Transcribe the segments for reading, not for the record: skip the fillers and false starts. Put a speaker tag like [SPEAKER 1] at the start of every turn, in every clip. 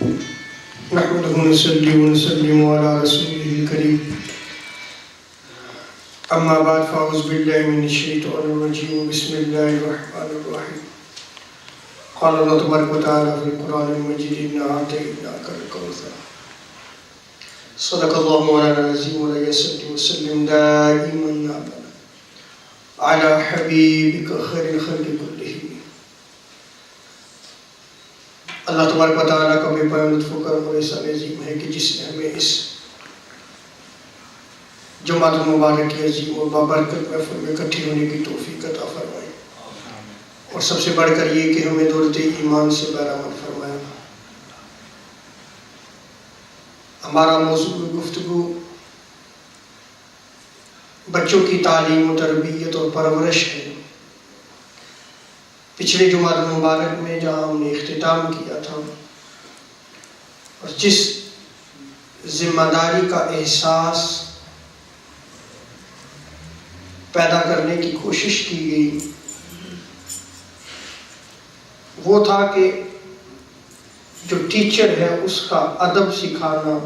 [SPEAKER 1] نحمده ونصلي ونسلم على رسوله الكريم أما بعد فأعوذ بالله من الشيطان الرجيم بسم الله الرحمن الرحيم قال الله تبارك وتعالى في القرآن المجيد إنا أعطيناك الكوثر صدق الله مولانا العظيم ولا يصلي وسلم دائما أبدا على حبيبك خير الخلق كلهم. اللہ تبارک و تعالیٰ کا بے پناہ لطف و کرم اور احسان عظیم ہے کہ جس نے ہمیں اس جمعۃ المبارک کی عظیم اور بابرکت محفل میں اکٹھے ہونے کی توفیق عطا فرمائی، اور سب سے بڑھ کر یہ کہ ہمیں دولت ایمان سے بہرامند فرمایا. ہمارا موضوع گفتگو بچوں کی تعلیم و تربیت اور پرورش ہے. پچھلے جمعہ مبارک میں جہاں ہم نے اختتام کیا تھا اور جس ذمہ داری کا احساس پیدا کرنے کی کوشش کی گئی وہ تھا کہ جو ٹیچر ہے اس کا ادب سکھانا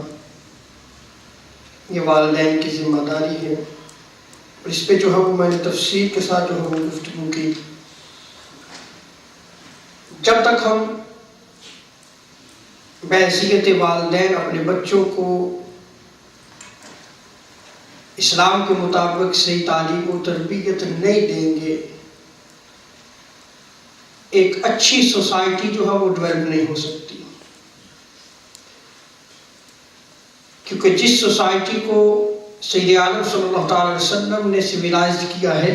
[SPEAKER 1] یہ والدین کی ذمہ داری ہے. اور اس پہ جو ہے وہ میں نے تفصیل کے ساتھ جو ہے وہ گفتگو کی. جب تک ہم بحیثیت والدین اپنے بچوں کو اسلام کے مطابق صحیح تعلیم و تربیت نہیں دیں گے، ایک اچھی سوسائٹی جو ہے وہ ڈیولپ نہیں ہو سکتی. کیونکہ جس سوسائٹی کو سید عالم صلی اللہ تعالی علیہ وسلم نے سویلائزڈ کیا ہے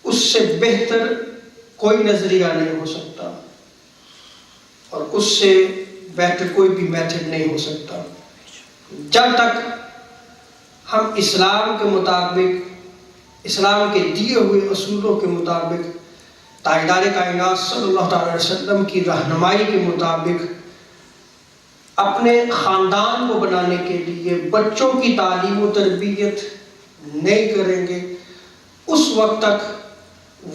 [SPEAKER 1] اس سے بہتر کوئی نظریہ نہیں ہو سکتا اور اس سے بہتر کوئی بھی میتھڈ نہیں ہو سکتا. جب تک ہم اسلام کے مطابق، اسلام کے دیے ہوئے اصولوں کے مطابق، تاجدار کائنات صلی اللہ تعالی علیہ وسلم کی رہنمائی کے مطابق اپنے خاندان کو بنانے کے لیے بچوں کی تعلیم و تربیت نہیں کریں گے، اس وقت تک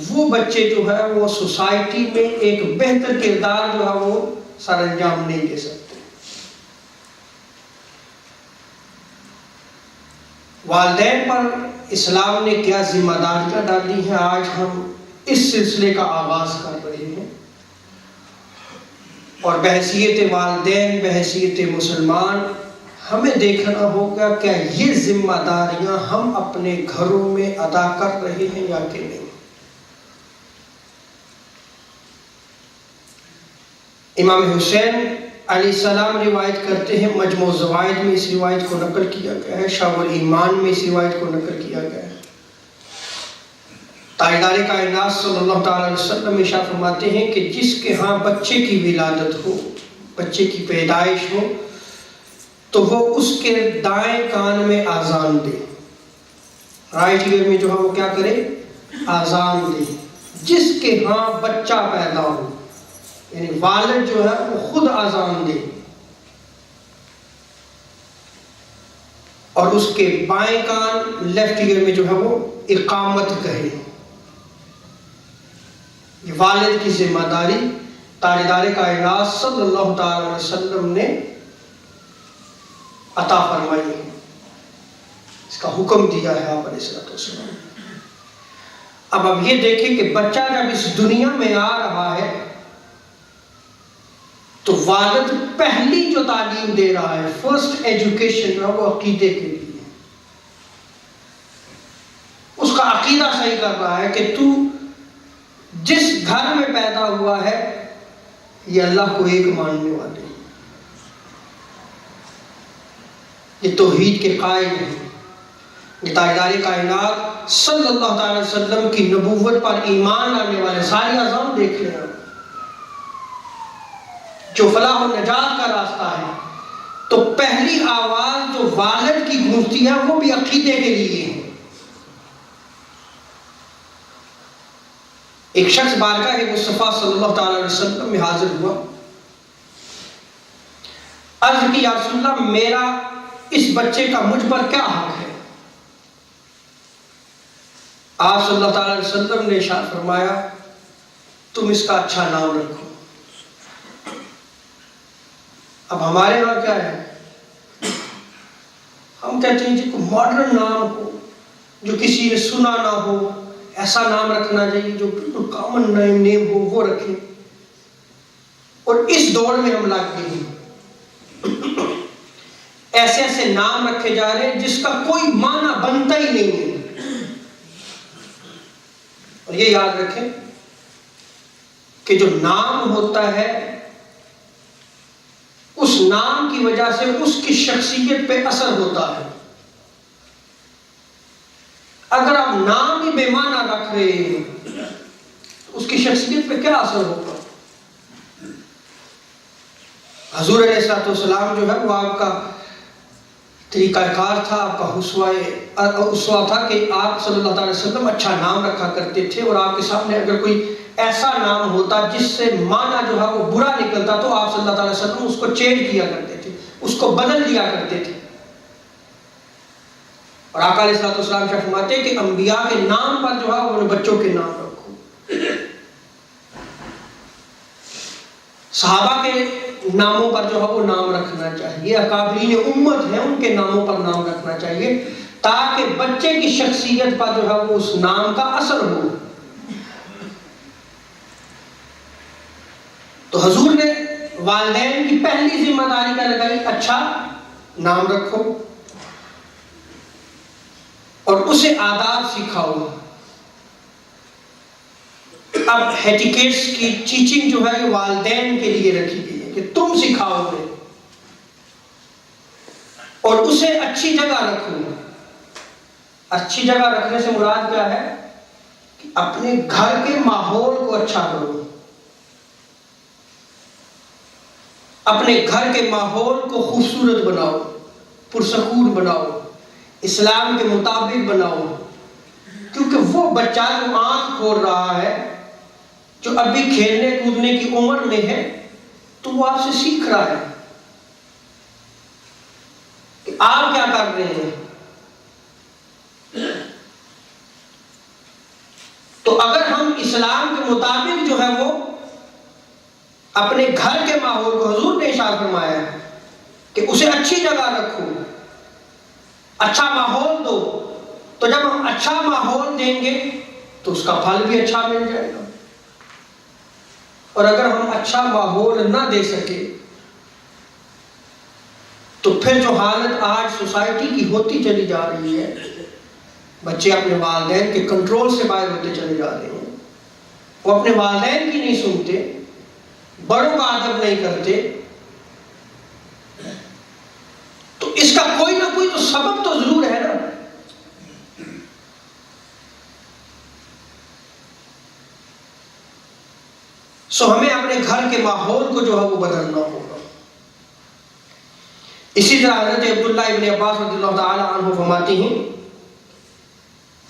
[SPEAKER 1] وہ بچے جو ہے وہ سوسائٹی میں ایک بہتر کردار جو ہے وہ سر انجام نہیں دے سکتے. والدین پر اسلام نے کیا ذمہ داریاں ڈالی ہیں، آج ہم اس سلسلے کا آغاز کر رہے ہیں. اور بحیثیت والدین، بحیثیت مسلمان، ہمیں دیکھنا ہوگا کہ یہ ذمہ داریاں ہم اپنے گھروں میں ادا کر رہے ہیں یا کہ نہیں. امام حسین علیہ السلام روایت کرتے ہیں، مجموع الزوائد میں اس روایت کو نقل کیا گیا ہے، شعب الایمان میں اس روایت کو نقل کیا گیا ہے. تاجدار کائنات صلی اللہ تعالی علیہ وسلم ارشاد فرماتے ہیں کہ جس کے ہاں بچے کی ولادت ہو، بچے کی پیدائش ہو، تو وہ اس کے دائیں کان میں آذان دے. رائٹ ایئر میں جو ہے وہ کیا کرے؟ آذان دے. جس کے ہاں بچہ پیدا ہو، یعنی والد جو ہے وہ خود آذان دے اور اس کے بائیں کان لیفٹ ایئر میں جو ہے وہ اقامت کہے. یہ والد کی ذمہ داری تاجدار کائنات صلی اللہ تعالی علیہ وسلم نے عطا فرمائی ہے، اس کا حکم دیا ہے آپ علیہ السلام. اب یہ دیکھیں کہ بچہ جب اس دنیا میں آ رہا ہے تو والد پہلی جو تعلیم دے رہا ہے، فرسٹ ایجوکیشن جو ہے وہ عقیدے کے لیے، اس کا عقیدہ صحیح کر رہا ہے کہ تو جس گھر میں پیدا ہوا ہے یہ اللہ کو ایک ماننے والے، یہ توحید کے قائل ہیں. یہ تاجدار کائنات صلی اللہ تعالی علیہ وسلم کی نبوت پر ایمان لانے والے ساری اعظام دیکھ لیں آپ، جو فلاح و نجات کا راستہ ہے، تو پہلی آواز جو والد کی گونجتی ہے وہ بھی عقیدے کے لیے ہے. ایک شخص بارگاہ مصطفیٰ صلی اللہ تعالی علیہ وسلم میں حاضر ہوا، عرض کی یا رسول اللہ میرا اس بچے کا مجھ پر کیا حق ہے؟ آپ صلی اللہ تعالی علیہ وسلم نے ارشاد فرمایا تم اس کا اچھا نام رکھو. اب ہمارے یہاں کیا ہے، ہم کہتے ہیں جی کوئی ماڈرن نام ہو جو کسی نے سنا نہ ہو، ایسا نام رکھنا چاہیے جو بالکل کامن نیم ہو، وہ رکھیں. اور اس دور میں ہم لگ گئے ہیں، ایسے ایسے نام رکھے جا رہے ہیں جس کا کوئی معنی بنتا ہی نہیں ہے. اور یہ یاد رکھیں کہ جو نام ہوتا ہے اس نام کی وجہ سے اس کی شخصیت پہ اثر ہوتا ہے. اگر آپ نام ہی بے معنی رکھ رہے ہیں تو اس کی شخصیت پہ کیا اثر ہوگا؟ حضور علیہ السلام جو ہے وہ آپ کا طریقہ کار تھا، آپ کا اسوہ تھا کہ آپ صلی اللہ علیہ وسلم اچھا نام رکھا کرتے تھے، اور آپ کے سامنے اگر کوئی ایسا نام ہوتا جس سے معنی جو ہے وہ برا نکلتا تو آپ صلی اللہ علیہ وسلم اس کو چینج کیا کرتے تھے، اس کو بدل دیا کرتے تھے. اور آقا علیہ السلام فرماتے ہیں کہ انبیاء کے نام پر جو ہے وہ بچوں کے نام رکھو. صحابہ کے ناموں پر جو ہے وہ نام رکھنا چاہیے، اکابرین امت ہیں ان کے ناموں پر نام رکھنا چاہیے تاکہ بچے کی شخصیت پر جو ہے وہ اس نام کا اثر ہو. تو حضور نے والدین کی پہلی ذمہ داری کا لگائی اچھا نام رکھو اور اسے آداب سکھاؤ. اب ایٹیکیٹس کی ٹیچنگ جو ہے یہ والدین کے لیے رکھی گئی ہے کہ تم سکھاؤ گے اور اسے اچھی جگہ رکھو. اچھی جگہ رکھنے سے مراد کیا ہے کہ اپنے گھر کے ماحول کو اچھا کرو، اپنے گھر کے ماحول کو خوبصورت بناؤ، پرسکون بناؤ، اسلام کے مطابق بناؤ. کیونکہ وہ بچہ جو آنکھ کھول رہا ہے، جو ابھی کھیلنے کودنے کی عمر میں ہے، تو وہ آپ سے سیکھ رہا ہے کہ آپ کیا کر رہے ہیں. تو اگر ہم اسلام کے مطابق جو ہے وہ اپنے گھر کے ماحول کو، حضور نے ارشاد فرمایا ہے کہ اسے اچھی جگہ رکھو، اچھا ماحول دو، تو جب ہم اچھا ماحول دیں گے تو اس کا پھل بھی اچھا مل جائے گا. اور اگر ہم اچھا ماحول نہ دے سکے تو پھر جو حالت آج سوسائٹی کی ہوتی چلی جا رہی ہے، بچے اپنے والدین کے کنٹرول سے باہر ہوتے چلے جا رہے ہیں، وہ اپنے والدین کی نہیں سنتے، بڑوں کا ادب نہیں کرتے. تو اس کا کوئی نہ کوئی تو سبب تو ضرور ہے نا. سو ہمیں اپنے گھر کے ماحول کو جو ہے وہ بدلنا ہوگا. اسی طرح حضرت عبداللہ ابن عباس رضی اللہ تعالی عنہ فرماتے ہیں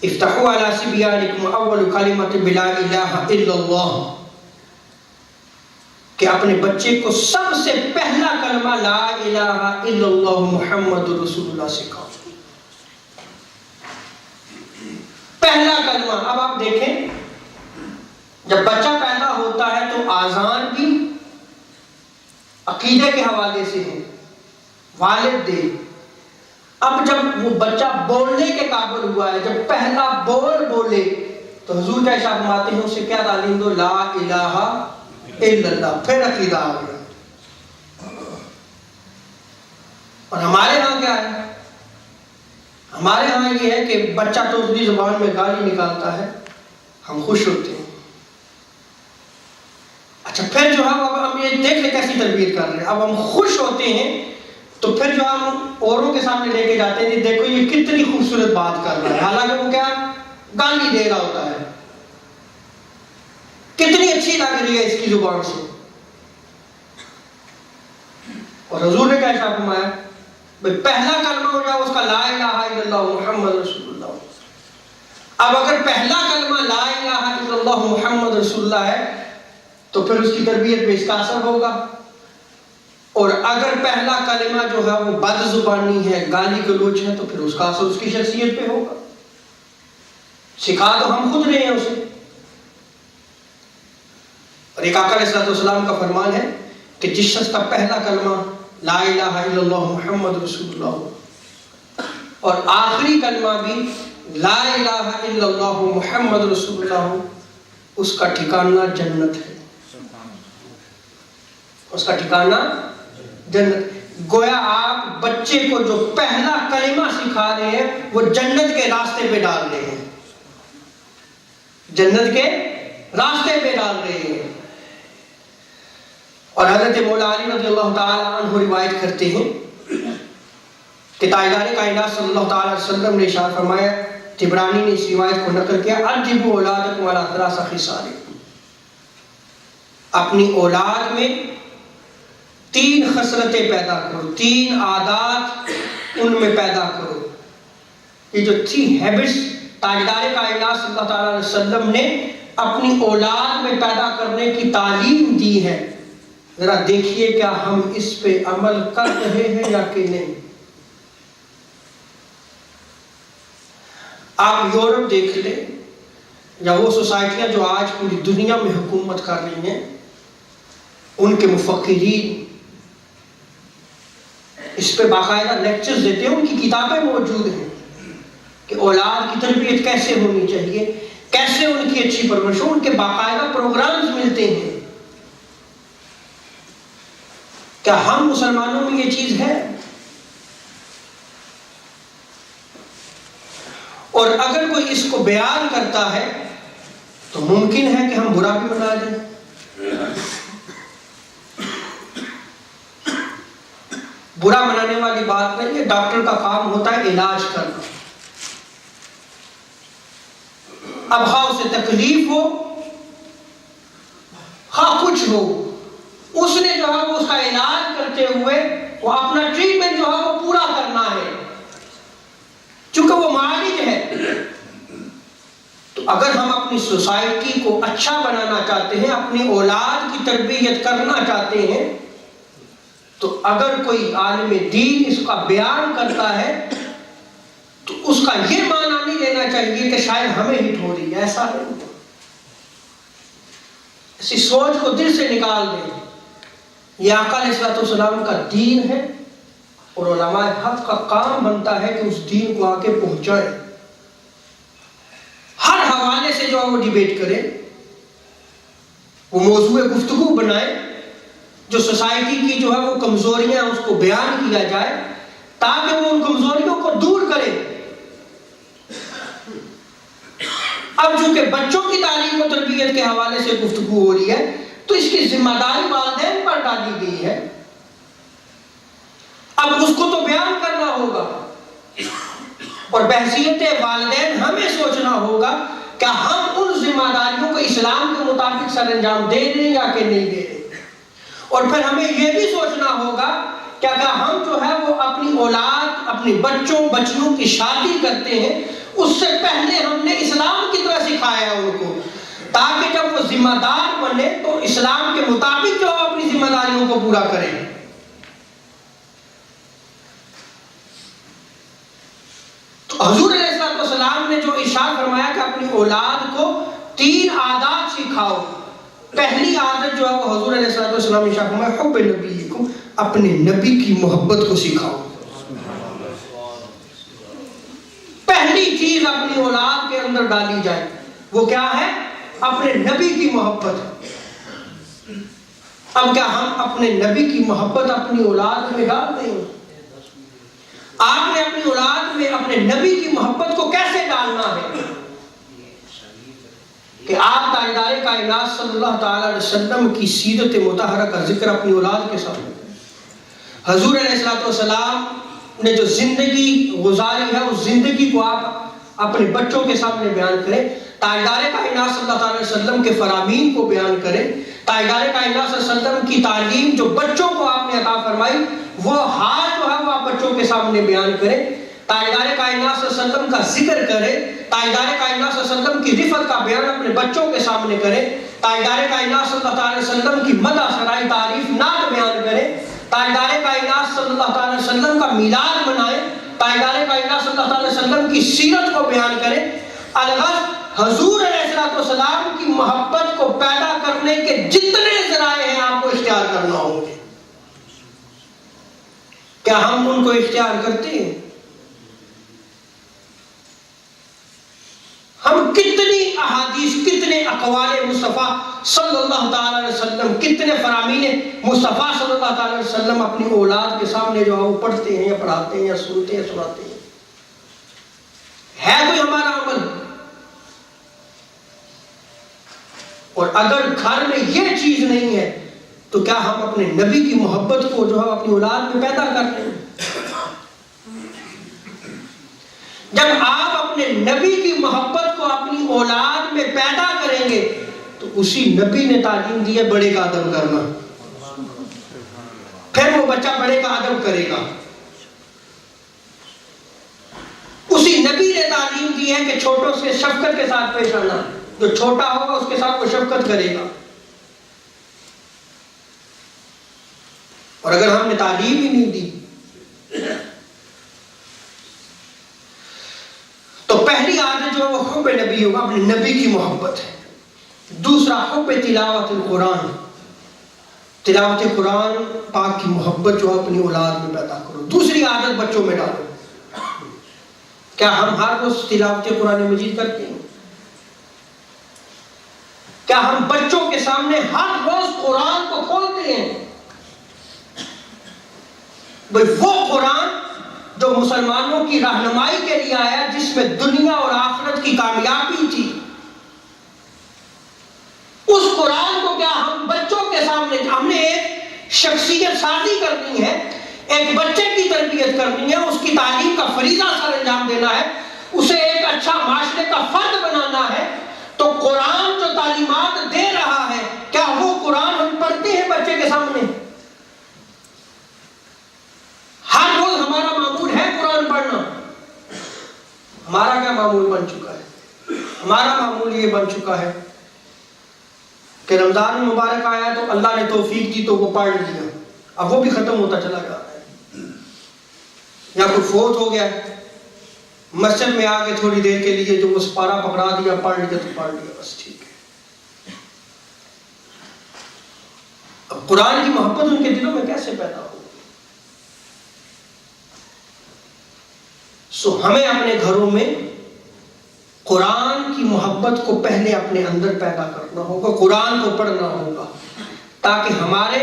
[SPEAKER 1] افتحوا علی صبیانکم اول کلمۃ بلا الہ الا اللہ، کہ اپنے بچے کو سب سے پہلا کلمہ لا الہ الا اللہ محمد رسول اللہ سکھاؤ. پہلا کلمہ. اب آپ دیکھیں جب بچہ پیدا ہوتا ہے تو آذان بھی عقیدے کے حوالے سے ہے، والد دے. اب جب وہ بچہ بولنے کے قابل ہوا ہے، جب پہلا بول بولے تو حضور کیا ارشاد فرماتے ہیں اسے کیا تعلیم دو؟ لا الہ الا اللہ. پھر عقیدہ آ گیا. اور ہمارے ہاں کیا ہے؟ ہمارے ہاں یہ ہے کہ بچہ تو اردو زبان میں گالی نکالتا ہے، ہم خوش ہوتے ہیں. اچھا پھر جو ہے اب ہم یہ دیکھ لیں کیسی تربیت کر رہے ہیں. اب ہم خوش ہوتے ہیں تو پھر جو ہم اوروں کے سامنے لے کے جاتے ہیں دیکھو یہ کتنی خوبصورت بات کر رہا ہے، حالانکہ وہ کیا گالی دے رہا ہوتا ہے. کتنی اچھی لگ رہی ہے اس کی زبان سے. اور حضور نے کیا ارشاد فرمایا؟ پہلا کلمہ ہو جائے اس کا لا الہ الا اللہ محمد رسول اللہ. اب اگر پہلا کلمہ لا الہ الا اللہ محمد رسول اللہ ہے تو پھر اس کی تربیت پہ اس کا اثر ہوگا. اور اگر پہلا کلمہ جو ہے وہ بد زبانی ہے، گالی گلوچ ہے، تو پھر اس کا اثر اس کی شخصیت پہ ہوگا. سکھا تو ہم خود رہے ہیں اسے. اور ایک آقا علیہ السلام کا فرمان ہے کہ جس شخص کا پہلا کلمہ لا الہ الا اللہ محمد رسول اللہ، اور آخری کلمہ بھی لا الہ الا اللہ محمد رسول اللہ، اس کا ٹھکانہ جنت ہے، اس کا ٹھکانہ جنت۔ گویا آپ بچے کو جو پہلا کلمہ سکھا رہے ہیں وہ جنت کے راستے پہ ڈال رہے ہیں، جنت کے راستے پہ ڈال رہے ہیں۔ اور حضرت مولا علی رضی اللہ تعالی عنہ روایت کرتے ہیں کہ تاجدار کائنات صلی اللہ تعالی علیہ وسلم نے ارشاد فرمایا، طبرانی نے اس روایت کو نقل کیا، ارجبوا اولادکم علی ثلاث خصال، اپنی اولاد میں 3 خصلتیں پیدا کرو، 3 عادات ان میں پیدا کرو۔ یہ جو 3 ہیبٹس تاجدار کائنات صلی اللہ تعالی علیہ وسلم نے اپنی اولاد میں پیدا کرنے کی تعلیم دی ہے، ذرا دیکھیے کیا ہم اس پہ عمل کر رہے ہیں یا کہ نہیں۔ آپ یورپ دیکھ لیں یا وہ سوسائٹیاں جو آج پوری دنیا میں حکومت کر رہی ہیں، ان کے مفکرین اس پہ باقاعدہ لیکچرز دیتے ہیں، ان کی کتابیں موجود ہیں کہ اولاد کی تربیت کیسے ہونی چاہیے، کیسے ان کی اچھی پرورش ہو، ان کے باقاعدہ پروگرامز ملتے ہیں۔ کیا ہم مسلمانوں میں یہ چیز ہے؟ اور اگر کوئی اس کو بیان کرتا ہے تو ممکن ہے کہ ہم برا بھی بنا دیں۔ برا منانے والی بات نہیں ہے، ڈاکٹر کا کام ہوتا ہے علاج کرنا۔ اب خواہ اسے تکلیف ہو خواہ کچھ ہو، اس نے جو ہے وہ اس کا علاج کرتے ہوئے وہ اپنا ٹریٹمنٹ جو ہے وہ پورا کرنا ہے، چونکہ وہ معالج ہے۔ تو اگر ہم اپنی سوسائٹی کو اچھا بنانا چاہتے ہیں، اپنی اولاد کی تربیت کرنا چاہتے ہیں، تو اگر کوئی عالم دین اس کا بیان کرتا ہے تو اس کا یہ معنی نہیں لینا چاہیے کہ شاید ہمیں ہٹ ہو رہی ہے، ایسا نہیں۔ اسی سوچ کو دل سے نکال دیں، یہ آقا علیہ السلام کا دین ہے، اور علماء حق کا کام بنتا ہے کہ اس دین کو آگے پہنچائے، ہر حوالے سے جو ہے وہ ڈیبیٹ کرے، وہ موضوع گفتگو بنائے، جو سوسائٹی کی جو ہے وہ کمزوریاں اس کو بیان کیا جائے تاکہ وہ ان کمزوریوں کو دور کرے۔ اب چونکہ بچوں کی تعلیم و تربیت کے حوالے سے گفتگو ہو رہی ہے تو اس کی ذمہ داری والدین پر ڈالی گئی ہے، اب اس کو تو بیان کرنا ہوگا، اور بحیثیت والدین ہمیں سوچنا ہوگا کہ ہم ان ذمہ داریوں کو اسلام کے مطابق سر انجام دے رہے ہیں یا کہ نہیں دے رہے۔ اور پھر ہمیں یہ بھی سوچنا ہوگا کہ اگر ہم جو ہے وہ اپنی اولاد، اپنی بچوں کی شادی کرتے ہیں، اس سے پہلے ہم نے اسلام کی طرح سکھایا ہے ان کو، تاکہ جب وہ ذمہ دار بنے تو اسلام کے مطابق جو اپنی ذمہ داریوں کو پورا کریں۔ تو حضور علیہ السلام نے جو ارشاد فرمایا کہ اپنی اولاد کو 3 عادات سکھاؤ، پہلی عادت جو ہے وہ حضور علیہ السلام نے ارشاد فرمایا حب نبیکم، اپنے نبی کی محبت کو سکھاؤ۔ پہلی چیز اپنی اولاد کے اندر ڈالی جائے وہ کیا ہے؟ اپنے نبی کی محبت۔ اب کیا ہم اپنے نبی کی محبت اپنی اولاد میں ڈالتے ہیں؟ آپ نے اپنی اولاد میں اپنے نبی کی محبت کو کیسے ڈالنا ہے کہ آپ تاجدار کائنات صلی اللہ تعالی علیہ وسلم کی سیرت مطہرہ کا ذکر اپنی اولاد کے سامنے کریں۔ حضور علیہ السلام نے جو زندگی گزاری ہے اس زندگی کو آپ اپنے بچوں کے سامنے بیان کریں، تاجدار کائنات صلی اللہ علیہ وسلم کے فرامین کو بیان کریں، تاجدار کائنات صلی اللہ علیہ وسلم کی تعلیم جو بچوں کو آپ نے عطا فرمائی وہ حال جو ہے وہ آپ بچوں کے سامنے بیان کریں، تاجدار کائنات صلی اللہ علیہ وسلم کا ذکر کریں، تاجدار کائنات صلی اللہ علیہ وسلم کی رفعت کا بیان اپنے بچوں کے سامنے کریں، تاجدار کائنات صلی اللہ علیہ وسلم کی مدح سرائی تعریف نعت بیان کریں، تاجدار کائنات صلی اللہ علیہ وسلم کا میلاد منائیں، تاجدار کائنات صلی اللہ علیہ وسلم کی سیرت کو بیان کریں۔ الغرض حضور علیہ السلام کی محبت کو پیدا کرنے کے جتنے ذرائع ہیں آپ کو اختیار کرنا ہوں گے۔ کیا ہم ان کو اختیار کرتے ہیں؟ ہم کتنی احادیث، کتنے اقوال مصطفیٰ صلی اللہ تعالی علیہ وسلم، کتنے فرامین مصطفیٰ صلی اللہ تعالی علیہ وسلم اپنی اولاد کے سامنے جو ہے وہ پڑھتے ہیں یا پڑھاتے ہیں یا سنتے ہیں سناتے ہیں؟ ہے کوئی ہمارا عمل؟ اور اگر گھر میں یہ چیز نہیں ہے تو کیا ہم اپنے نبی کی محبت کو جو ہے اپنی اولاد میں پیدا کر رہے ہیں؟ جب آپ اپنے نبی کی محبت کو اپنی اولاد میں پیدا کریں گے تو اسی نبی نے تعلیم دی ہے بڑے کا ادب کرنا، پھر وہ بچہ بڑے کا ادب کرے گا۔ اسی نبی نے تعلیم دی ہے کہ چھوٹوں سے شفقت کے ساتھ پیش آنا، جو چھوٹا ہوگا اس کے ساتھ وہ شفقت کرے گا۔ اور اگر ہم نے تعلیم ہی نہیں دی تو پہلی عادت جو ہے وہ حب نبی ہوگا، اپنے نبی کی محبت ہے۔ دوسرا حب تلاوت القرآن، تلاوت قرآن پاک کی محبت جو اپنی اولاد میں پیدا کرو۔ دوسری عادت بچوں میں ڈالو۔ کیا ہم ہر روز تلاوت قرآن مجید کرتے ہیں؟ کیا ہم بچوں کے سامنے ہر روز قرآن کو کھولتے ہیں؟ وہ قرآن جو مسلمانوں کی رہنمائی کے لیے آیا، جس میں دنیا اور آخرت کی کامیابی تھی، اس قرآن کو کیا ہم بچوں کے سامنے، ہم نے ایک شخصیت سازی کرنی ہے، ایک بچے کی تربیت کرنی ہے، اس کی تعلیم کا فریضہ سر انجام دینا ہے، اسے ایک اچھا معاشرے کا فرد بنانا ہے، تو قرآن جو تعلیمات دے رہا ہے کیا وہ قرآن ہم پڑھتے ہیں بچے کے سامنے؟ ہر روز ہمارا معمول ہے قرآن پڑھنا؟ ہمارا کیا معمول بن چکا ہے؟ ہمارا معمول یہ بن چکا ہے کہ رمضان مبارک آیا تو اللہ نے توفیق دی تو وہ پڑھ لیا، اب وہ بھی ختم ہوتا چلا جا رہا ہے۔ یا کوئی فوت ہو گیا، مسجد میں آ کے تھوڑی دیر کے لیے جو اس پارا پکڑا دیا، پڑھ لیا تو پڑھ لیا، بس ٹھیک ہے۔ اب قرآن کی محبت ان کے دلوں میں کیسے پیدا ہو؟ سو ہمیں اپنے گھروں میں قرآن کی محبت کو پہلے اپنے اندر پیدا کرنا ہوگا، قرآن کو پڑھنا ہوگا، تاکہ ہمارے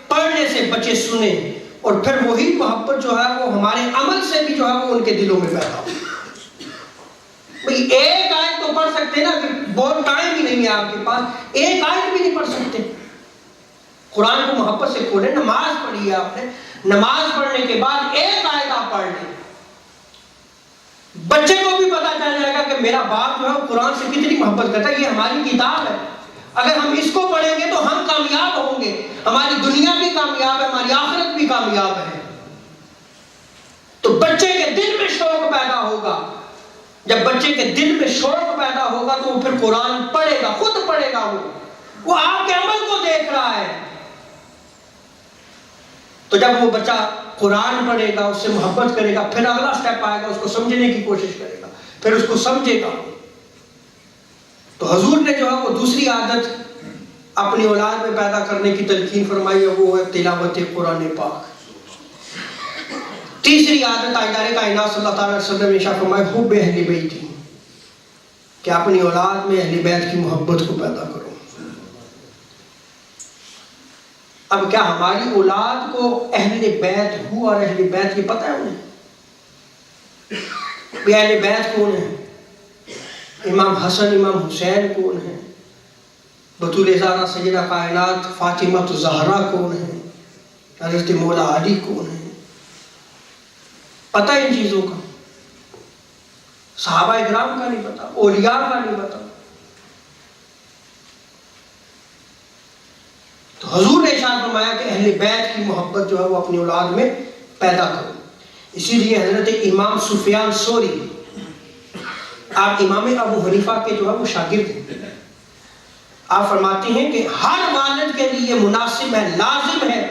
[SPEAKER 1] پڑھنے سے بچے سنیں، اور پھر وہی محبت جو ہے وہ ہمارے عمل سے بھی جو ہے وہ ان کے دلوں میں پیدا ہو۔ بھئی ایک آیت تو پڑھ سکتے نا، کہ بہت ٹائم ہی نہیں ہے آپ کے پاس، ایک آیت بھی نہیں پڑھ سکتے۔ قرآن کو محبت سے کھولیں، نماز پڑھی ہے آپ نے، نماز پڑھنے کے بعد ایک آیت آپ پڑھ لیں، بچے کو بھی پتا چل جائے گا کہ میرا باپ جو ہے قرآن سے کتنی محبت کرتا ہے، یہ ہماری کتاب ہے، اگر ہم اس کو پڑھیں گے تو ہم کامیاب ہوں گے، ہماری دنیا بھی کامیاب ہے، ہماری آخرت بھی کامیاب ہے۔ تو بچے کے دل میں شوق پیدا ہوگا، جب بچے کے دل میں شوق پیدا ہوگا تو وہ پھر قرآن پڑھے گا، خود پڑھے گا، وہ آپ کے عمل کو دیکھ رہا ہے۔ تو جب وہ بچہ قرآن پڑھے گا، اس سے محبت کرے گا، پھر اگلا سٹیپ آئے گا، اس کو سمجھنے کی کوشش کرے گا، پھر اس کو سمجھے گا۔ تو حضور نے جو ہے وہ دوسری عادت اپنی اولاد میں پیدا کرنے کی تلقین فرمائی ہے، وہ ہے تلاوت قرآن پاک۔ تیسری عادت تاجدار کائنات صلی اللہ تعالی علیہ وسلم نے ارشاد فرمایا حب اہل بیت، کہ اپنی اولاد میں اہل بیت کی محبت کو پیدا کرو۔ اب کیا ہماری اولاد کو اہل بیت ہو اور اہل بیت کی پتہ ہے انہیں؟ اہل بیت کون ہیں؟ امام حسن امام حسین کون ہیں؟ بطول زہرا سیدہ کائنات فاطمہ الزہرا کون ہیں؟ حضرت مولا علی کون ہیں؟ پتہ ان چیزوں کا؟ صحابہ اکرام کا نہیں پتا، اولیاء کا نہیں پتا۔ تو حضور نے ارشاد فرمایا کہ اہل بیت کی محبت جو ہے وہ اپنی اولاد میں پیدا کرو۔ اسی لیے حضرت امام سفیان ثوری، آپ امام ابو حنیفہ کے جو ہے وہ شاگرد ہیں، آپ فرماتے ہیں کہ ہر والد کے لیے مناسب ہے، لازم ہے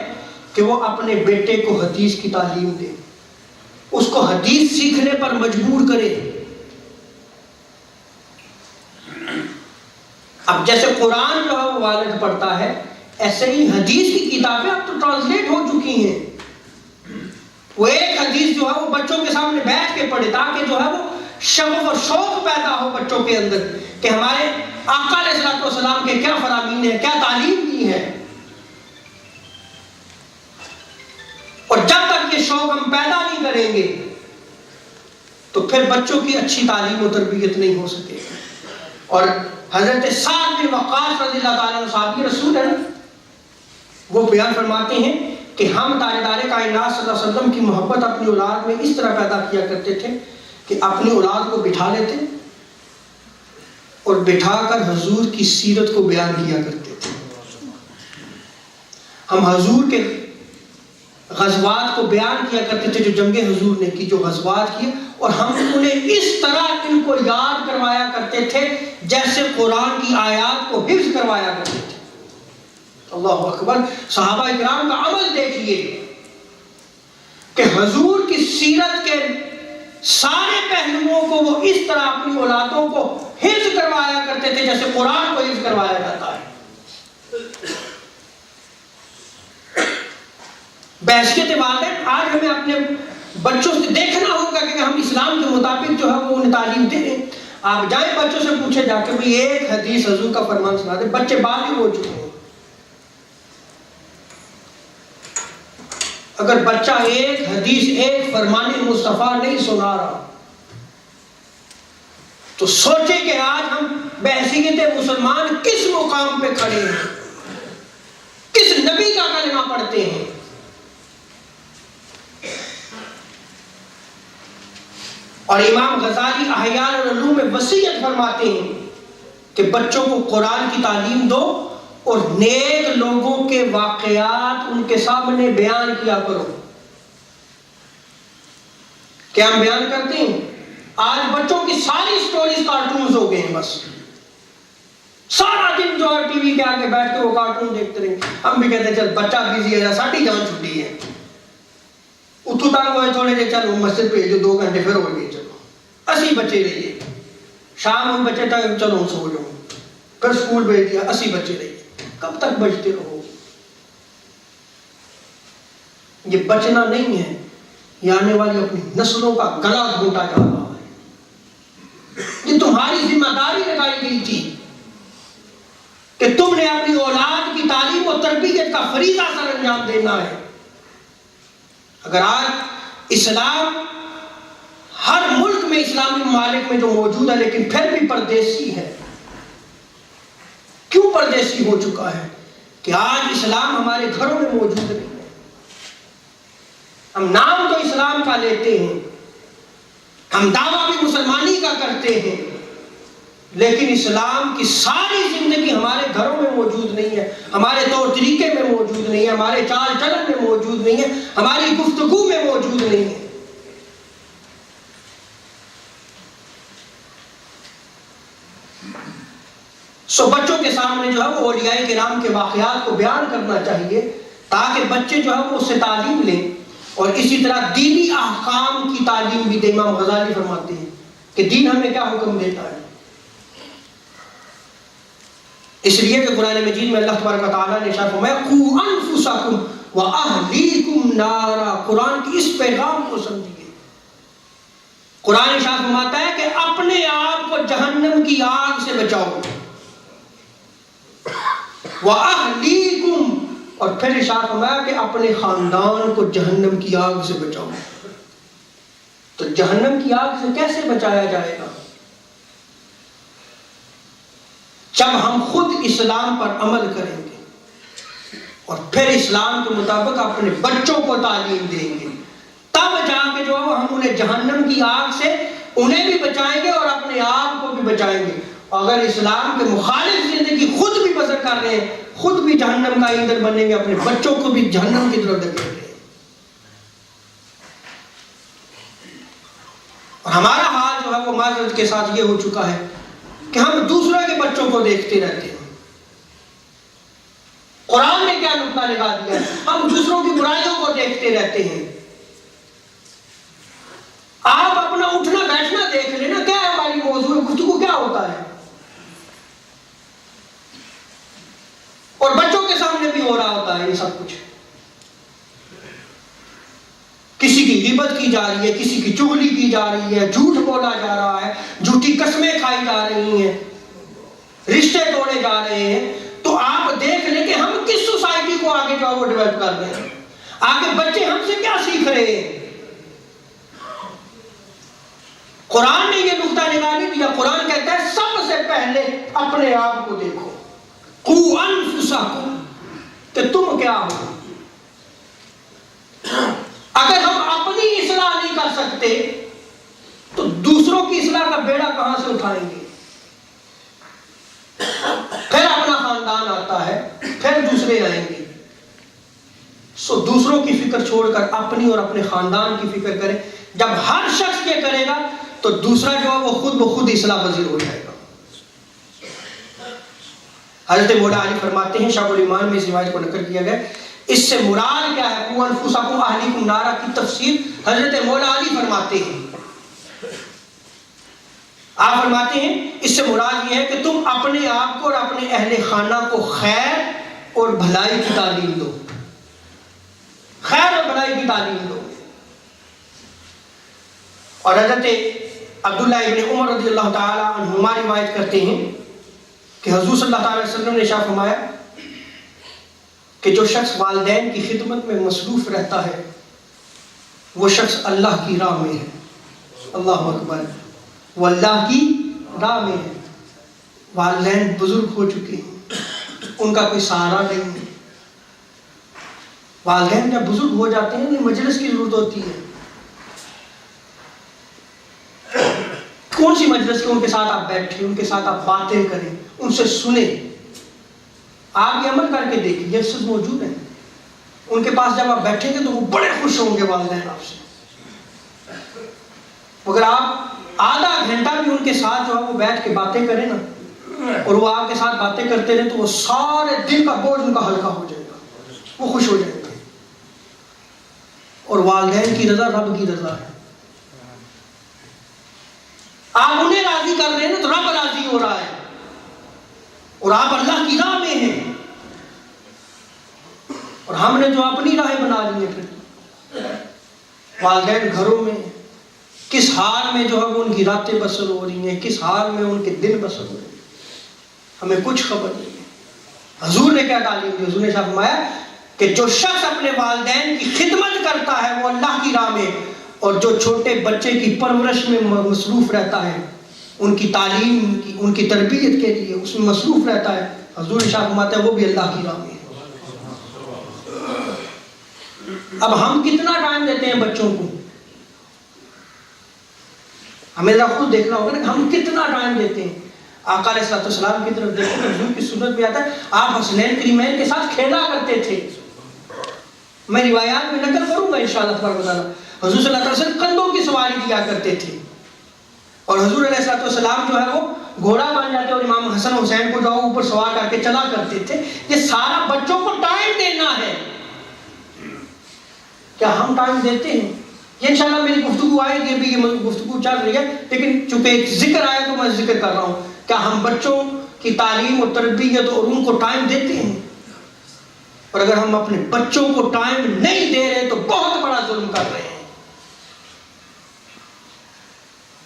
[SPEAKER 1] کہ وہ اپنے بیٹے کو حدیث کی تعلیم دے، اس کو حدیث سیکھنے پر مجبور کرے۔ اب جیسے قرآن جو ہے وہ والد پڑھتا ہے، ایسے ہی حدیث کی کتابیں اب تو ٹرانسلیٹ ہو چکی ہیں، جو ہے وہ بچوں کے سامنے بیٹھ کے پڑھے، تاکہ جو ہے وہ شغف اور شوق پیدا ہو بچوں کے اندر کہ ہمارے آقا علیہ الصلوۃ والسلام کے کیا فرامین ہے، کیا تعلیم دی ہے. اور جب تک یہ شوق ہم پیدا نہیں کریں گے تو پھر بچوں کی اچھی تعلیم و تربیت نہیں ہو سکے. اور حضرت سعد بن وقاص رضی اللہ تعالیٰ عنہ صحابی رسول ہیں، وہ بیان فرماتے ہیں کہ ہم تاجدار کائنات صلی اللہ علیہ وسلم کی محبت اپنی اولاد میں اس طرح پیدا کیا کرتے تھے کہ اپنی اولاد کو بٹھا لیتے اور بٹھا کر حضور کی سیرت کو بیان کیا کرتے تھے. ہم حضور کے غزوات کو بیان کیا کرتے تھے جو جنگ حضور نے کی، جو غزوات کیے، اور ہم انہیں اس طرح ان کو یاد کروایا کرتے تھے جیسے قرآن کی آیات کو حفظ کروایا کرتے تھے. اللہ اکبر. صحابہ کرام کا عمل دیکھیے کہ حضور کی سیرت کے سارے پہلوؤں کو وہ اس طرح اپنی اولادوں کو حفظ کروایا کرتے تھے جیسے قرآن کو حفظ کروایا جاتا ہے. بحثیت والدین آج ہمیں اپنے بچوں سے دیکھنا ہوگا کہ ہم اسلام کے مطابق جو ہے وہ انہیں تعلیم دے دیں. آپ جائیں بچوں سے پوچھے جا کے بھئی ایک حدیث حضور کا فرمان سنا دیں، بچے بالغ ہو چکے ہیں. اگر بچہ ایک حدیث، ایک فرمان مصطفیٰ نہیں سنا رہا تو سوچے کہ آج ہم بحیثیت مسلمان کس مقام پہ کھڑے ہیں، کس نبی کا کلمہ پڑھتے ہیں. اور امام غزالی احیاء العلوم میں وصیت فرماتے ہیں کہ بچوں کو قرآن کی تعلیم دو اور نیک لوگوں کے واقعات ان کے سامنے بیان کیا کرو. کیا ہم بیان کرتے ہیں؟ آج بچوں کی ساری سٹوریز کارٹونز ہو گئے ہیں. بس سارا دن جو ہے ٹی وی کے آگے بیٹھ کے وہ کارٹون دیکھتے رہیں. ہم بھی کہتے ہیں چل بچہ بزی ہے، ساڑھی جان چھٹی ہے، اتو تنگ ہوئے تھوڑے دیر، چل مسجد پہ جو 2 گھنٹے پھر ہو گئے، چلو اسی بچے رہیے. شام ہوئی بچے تک چلو سو جاؤ، پھر اسکول بھیج دیا، اسی بچے رہیے. کب تک بچتے رہو؟ یہ بچنا نہیں ہے، یہ آنے والی اپنی نسلوں کا گلا گھونٹا جا رہا ہے. یہ تمہاری ذمہ داری لگائی گئی تھی کہ تم نے اپنی اولاد کی تعلیم و تربیت کا فریضہ سر انجام دینا ہے. اگر آج اسلام ہر ملک میں، اسلامی ممالک میں جو موجود ہے لیکن پھر بھی پردیسی ہے. کیوں پردیسی ہو چکا ہے؟ کہ آج اسلام ہمارے گھروں میں موجود نہیں ہے. ہم نام تو اسلام کا لیتے ہیں، ہم دعویٰ بھی مسلمانی کا کرتے ہیں، لیکن اسلام کی ساری زندگی ہمارے گھروں میں موجود نہیں ہے، ہمارے طور طریقے میں موجود نہیں ہے، ہمارے چال چلن میں موجود نہیں ہے، ہماری گفتگو میں موجود نہیں ہے. بچوں کے سامنے جو ہے وہ اولیاء کرام کے واقعات کو بیان کرنا چاہیے تاکہ بچے جو ہے وہ اس سے تعلیم لیں، اور اسی طرح دینی احکام کی تعلیم بھی دیں. امام غزالی فرماتے ہیں کہ دین ہمیں کیا حکم دیتا ہے. اس لیے کہ قرآن مجید میں اللہ تبارک و تعالیٰ نے ارشاد فرمایا قوا انفسکم واہلیکم نارا. قرآن کی اس پیغام کو سمجھیے. قرآن ارشاد فرماتا ہے کہ اپنے آپ کو جہنم کی آگ سے بچاؤ، وَأَهْلِيكُمْ، اور پھر ارشاد فرمایا کہ اپنے خاندان کو جہنم کی آگ سے بچاؤ. تو جہنم کی آگ سے کیسے بچایا جائے گا؟ جب ہم خود اسلام پر عمل کریں گے اور پھر اسلام کے مطابق اپنے بچوں کو تعلیم دیں گے، تب جا کے جو ہم انہیں جہنم کی آگ سے انہیں بھی بچائیں گے اور اپنے آپ کو بھی بچائیں گے. اگر اسلام کے مخالف زندگی خود بھی بسر کر رہے ہیں، خود بھی جہنم کا ایندھن بنیں گے، اپنے بچوں کو بھی جہنم کی طرف دھکیل رہے ہیں. اور ہمارا حال جو ہے وہ معذرت کے ساتھ یہ ہو چکا ہے کہ ہم دوسروں کے بچوں کو دیکھتے رہتے ہیں. قرآن نے کیا نقطہ لگا دیا ہے؟ ہم دوسروں کی برائیوں کو دیکھتے رہتے ہیں. آپ اپنا اٹھنا بیٹھنا دیکھ لینا، کیا ہے ہماری موضوع گفتگو کیا ہوتا ہے، اور بچوں کے سامنے بھی ہو رہا ہوتا ہے یہ سب کچھ. کسی کی غیبت کی جا رہی ہے، کسی کی چغلی کی جا رہی ہے، جھوٹ بولا جا رہا ہے، جھوٹی قسمیں کھائی جا رہی ہیں، رشتے توڑے جا رہے ہیں، تو آپ دیکھ لیں کہ ہم کس سوسائٹی کو آگے جو وہ ڈیولپ کر رہے ہیں، آگے بچے ہم سے کیا سیکھ رہے ہیں۔ قرآن نے یہ نقطہ نگاہ نہیں دیا، قرآن کہتا ہے سب سے پہلے اپنے آپ کو دیکھو، قُوْ أَنفُسَكُمْ، کہ تم کیا ہو۔ اگر ہم اپنی اصلاح نہیں کر سکتے تو دوسروں کی اصلاح کا بیڑا کہاں سے اٹھائیں گے؟ پھر اپنا خاندان آتا ہے، پھر دوسرے آئیں گے۔ سو دوسروں کی فکر چھوڑ کر اپنی اور اپنے خاندان کی فکر کریں۔ جب ہر شخص یہ کرے گا تو دوسرا جو ہے وہ خود بخود اصلاح پذیر ہو جائے گا۔ حضرت مولا علی فرماتے ہیں، شعب الایمان میں اس روایت کو نقل کیا گیا، اس سے مراد کیا ہے؟ قُوْ أَنفُسَكُمْ أَهْلِيكُمْ نَارًا کی تفسیر حضرت مولا علی فرماتے ہیں۔ آپ فرماتے ہیں اس سے مراد یہ ہے کہ تم اپنے آپ کو اور اپنے اہل خانہ کو خیر اور بھلائی کی تعلیم دو، خیر اور بھلائی کی تعلیم دو۔ اور حضرت عبداللہ ابن عمر رضی اللہ تعالی عنہما روایت کرتے ہیں کہ حضور صلی اللہ علیہ وسلم نے ارشاد فرمایا کہ جو شخص والدین کی خدمت میں مصروف رہتا ہے وہ شخص اللہ کی راہ میں ہے۔ اللہ اکبر، وہ اللہ کی راہ میں ہے۔ والدین بزرگ ہو چکے ہیں، ان کا کوئی سہارا نہیں ہے۔ والدین جب بزرگ ہو جاتے ہیں انہیں مجلس کی ضرورت ہوتی ہے۔ کون سی مجلس کی؟ ان کے ساتھ آپ بیٹھیں، ان کے ساتھ آپ باتیں کریں، ان سے سنیں۔ آپ یہ عمل کر کے دیکھیں، یہ سب موجود ہیں۔ ان کے پاس جب آپ بیٹھیں گے تو وہ بڑے خوش ہوں گے والدین آپ سے۔ اگر آپ آدھا گھنٹہ بھی ان کے ساتھ جو ہے وہ بیٹھ کے باتیں کریں نا، اور وہ آپ کے ساتھ باتیں کرتے رہے، تو وہ سارے دن کا بوجھ ان کا ہلکا ہو جائے گا، وہ خوش ہو جائیں گے۔ اور والدین کی رضا رب کی رضا ہے۔ آپ انہیں راضی کر رہے ہیں نا تو رب راضی ہو رہا ہے، اور آپ اللہ کی راہ میں ہیں۔ اور ہم نے جو اپنی راہیں بنا لی ہیں، پھر والدین گھروں میں کس حال میں جو ہے وہ ان کی راتیں بسر ہو رہی ہیں، کس حال میں ان کے دن بسر ہو رہے ہیں، ہمیں کچھ خبر نہیں ہے۔ حضور نے کیا تعلیم دی؟ حضور نے فرمایا کہ جو شخص اپنے والدین کی خدمت کرتا ہے وہ اللہ کی راہ میں، اور جو چھوٹے بچے کی پرورش میں مصروف رہتا ہے، ان کی تعلیم کی، ان کی تربیت کے لیے اس میں مصروف رہتا ہے، حضور نے فرماتا ہے وہ بھی اللہ کی راہ میں ہے۔ اب ہم کتنا ٹائم دیتے ہیں بچوں کو؟ ہمیں ذرا خود دیکھنا ہوگا نا کہ ہم کتنا ٹائم دیتے ہیں۔ آقا علیہ السلام کی طرف دیکھیں تو حضور کی سنت میں آتا ہے آپ حسنین کریمین کے ساتھ کھیلا کرتے تھے۔ میں روایات میں نقل کروں گا انشاءاللہ تبارک و تعالیٰ۔ حضور صلی اللہ علیہ وسلم کندھوں کی سواری کیا کرتے تھے، اور حضور علیہ السلام جو ہے وہ گھوڑا بن جاتے اور امام حسن حسین کو جو ہے اوپر سوار کر کے چلا کرتے تھے۔ یہ سارا بچوں کو ٹائم دینا ہے۔ کیا ہم ٹائم دیتے ہیں؟ یہ انشاءاللہ میری گفتگو آئے گی، ابھی یہ گفتگو چل رہی ہے، لیکن چونکہ ایک ذکر آیا تو میں ذکر کر رہا ہوں۔ کیا ہم بچوں کی تعلیم اور تربیت اور ان کو ٹائم دیتے ہیں؟ اور اگر ہم اپنے بچوں کو ٹائم نہیں دے رہے تو بہت بڑا ظلم کر رہے ہیں۔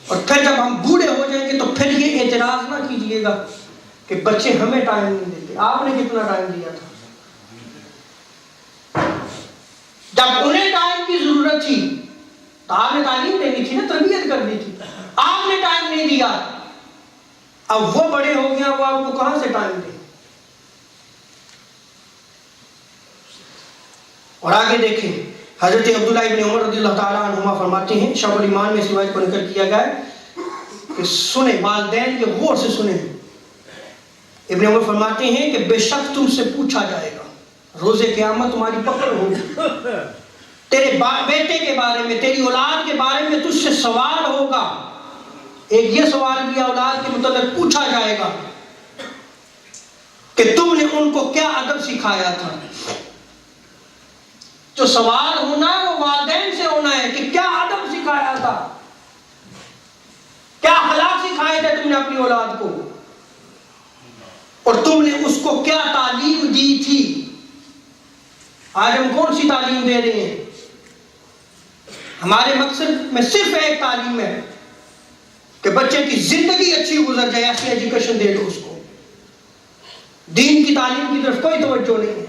[SPEAKER 1] اور پھر جب ہم بوڑھے ہو جائیں گے تو پھر یہ اعتراض نہ کیجئے گا کہ بچے ہمیں ٹائم نہیں دیتے۔ آپ نے کتنا ٹائم دیا تھا؟ جب انہیں ٹائم کی ضرورت تھی تو آپ نے تعلیم دینی تھی نا، تربیت کرنی تھی، آپ نے ٹائم نہیں دیا۔ اب وہ بڑے ہو گیا، وہ آپ کو کہاں سے ٹائم دے؟ اور آگے دیکھیں، حضرت عبداللہ ابن عمر رضی اللہ تعالیٰ عنہما فرماتے ہیں، شعب الایمان میں اس روایت کو نقل کیا گیا ہے کہ سنیں، والدین کے غور سے سنیں۔ ابن عمر فرماتے ہیں کہ بے شک تم سے پوچھا جائے گا، روز قیامت تمہاری پکڑ ہوگی، تیرے بیٹے کے بارے میں، تیری اولاد کے بارے میں تجھ سے سوال ہوگا۔ ایک یہ سوال بھی اولاد کے متعلق پوچھا جائے گا کہ تم نے ان کو کیا ادب سکھایا تھا۔ جو سوال ہونا ہے وہ والدین سے ہونا ہے کہ کیا ادب سکھایا تھا، کیا اخلاق سکھائے تھے تم نے اپنی اولاد کو، اور تم نے اس کو کیا تعلیم دی تھی۔ آج ہم کون سی تعلیم دے رہے ہیں؟ ہمارے مقصد میں صرف ایک تعلیم ہے کہ بچے کی زندگی اچھی گزر جائے، ایسی ایجوکیشن دے دو اس کو. دین کی تعلیم کی طرف کوئی توجہ نہیں ہے.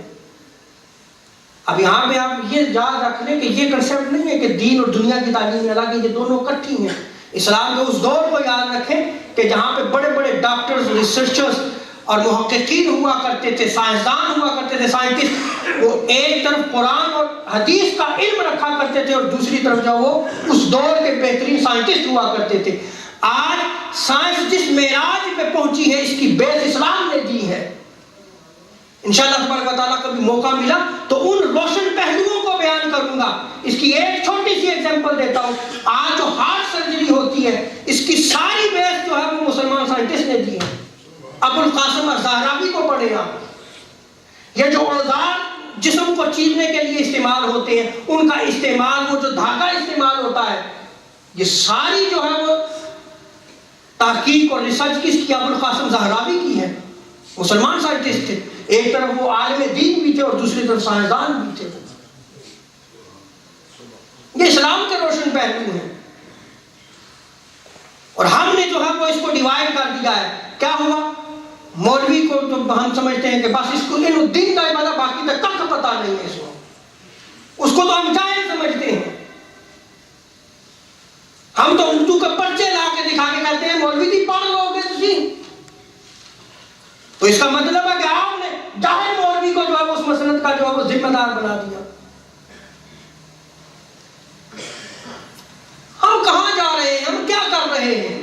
[SPEAKER 1] اب یہاں پہ آپ یہ یاد رکھ لیں کہ یہ کنسیپٹ نہیں ہے کہ دین اور دنیا کی تعلیم الگ ہے، یہ دونوں اکٹھی ہیں. اسلام کے اس دور کو یاد رکھیں کہ جہاں پہ بڑے بڑے ڈاکٹرز، ریسرچرز اور محققین ہوا کرتے تھے، سائنسدان ہوا کرتے تھے، سائنٹسٹ، وہ ایک طرف قرآن اور حدیث کا علم رکھا کرتے تھے اور دوسری طرف جو وہ اس دور کے بہترین سائنٹسٹ ہوا کرتے تھے. آج سائنس جس معراج پہ پہنچی ہے اس کی بیس اسلام نے دی ہے. انشاءاللہ تبارک و تعالیٰ کبھی موقع ملا تو ان روشن پہلوؤں کو بیان کروں گا. اس کی ایک چھوٹی سی ایگزامپل دیتا ہوں. آج جو ہارٹ سرجری ہوتی ہے اس کی ساری بیس جو ہے وہ مسلمان سائنٹسٹ نے دی ہے. ابو القاسم الزہراوی کو پڑھیں آپ. یہ جو اوزار جسم کو چیرنے کے لیے استعمال ہوتے ہیں ان کا استعمال، وہ جو دھاگا استعمال ہوتا ہے، یہ ساری جو ہے وہ تحقیق اور ریسرچ کس کی؟ ابو القاسم الزہراوی کی ہے. مسلمان سائنٹسٹ تھے. ایک طرف وہ عالم دین بھی تھے اور دوسری طرف سائنسدان بھی تھے. یہ اسلام کے روشن پہلو ہیں. اور ہم نے جو ہے وہ اس کو ڈیوائڈ کر دیا ہے. کیا ہوا؟ مولوی کو تو ہم سمجھتے ہیں کہ بس اس کو دین کا عبادت، باقی تک کب کا پتہ نہیں ہے اس کو. اس کو تو ہم جاہل سمجھتے ہیں. ہم تو اردو کے پرچے لا کے دکھا کے کہتے ہیں مولوی جی پڑھ لو گے تسی. تو اس کا مطلب ہے کہ آپ نے جاہل مولوی کو جو ہے اس مسلط کا جو ہے وہ ذمہ دار بنا دیا. ہم کہاں جا رہے ہیں؟ ہم کیا کر رہے ہیں؟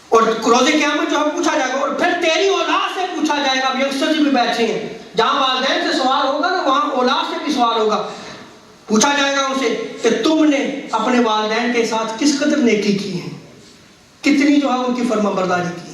[SPEAKER 1] اور روز قیامت جو ہے پوچھا جائے گا، اور پھر تیری اولاد سے پوچھا جائے گا. ینگسٹرز بھی بیٹھے ہیں، جہاں والدین سے سوال ہوگا نا وہاں اولاد سے بھی سوال ہوگا. پوچھا جائے گا ان سے کہ تم نے اپنے والدین کے ساتھ کس قدر نیکی کی ہے، کتنی جو ہے ان کی فرما برداری کی.